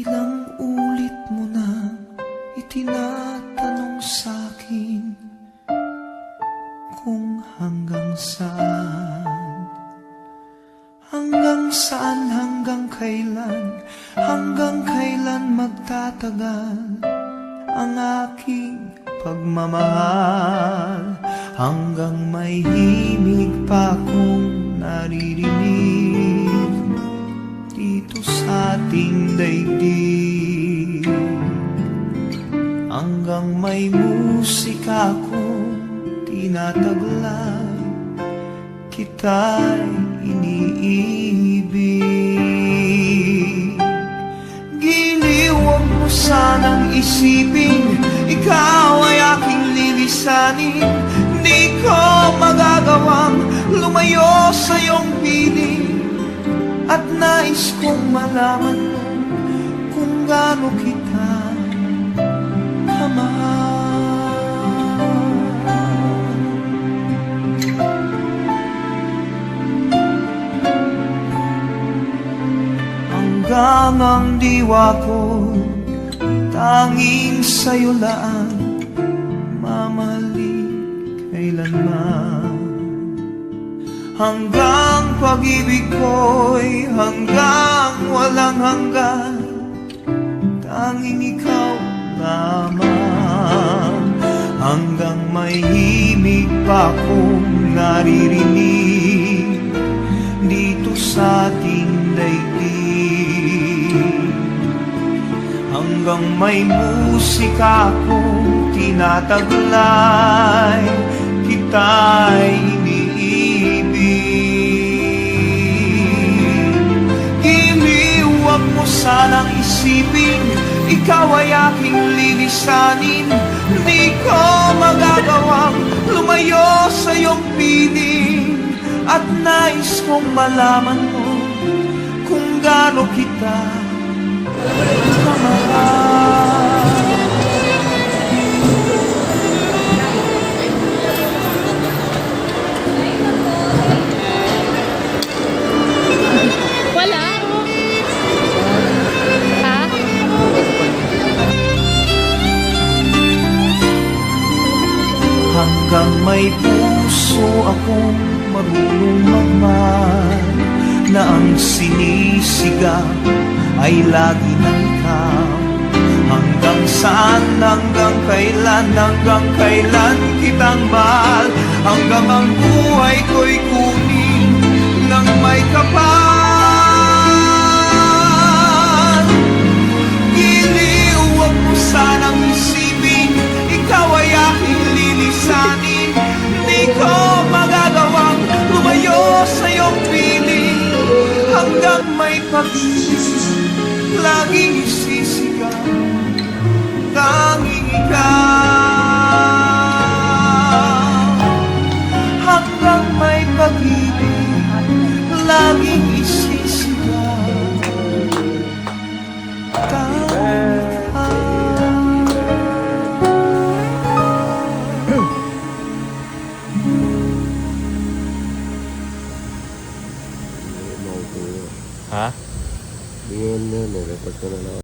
Ilang ulit mo na itinatanong sa'kin kung hanggang saan, hanggang kailan magtatagal ang aking pagmamahal, hanggang may himig pa akong naririnig dito sa ating daigdig, hanggang may musika akong tinataglay, kita'y iniibig. Giliw, huwag mo sanang isipin ikaw ay aking lilisanin. Di ko magagawang lumayo sa iyong piling, at nais kong malaman mo kung gaano kita kamahal. Hanggang ang diwa ko tanging sa'yo lang mamahalin kailanman, hanggang pag-ibig ko'y hanggang walang hanggan, tanging ikaw lamang, hanggang may himig pa akong naririnig dito sa ating daigdig, hanggang may musika akong tinataglay, kita'y iniibig. Giliw, huwag mo sanang isipin ikaw ay aking lilisanin. Di ko magagawang lumayo sa iyong piling, at nais kong malaman mo kung gaano kita kamahal. Wala? Ha? Hanggang may puso akong marunong magmahal, na ang sinisigaw ay lagi ng ikaw. Hanggang saan, hanggang kailan kitang mahal, hanggang ang buhay ko'y kunin ng may kapal. Giliw, huwag mo sanang isipin ikaw ay aking lilisanin. Di ko magagawang lumayo sa iyong piling, hanggang may pag-ibig laging isisigaw, tanging ikaw. Hanggang may pag-ibig laging isisigaw, tanging Ha? Hindi yun, record ko na lang.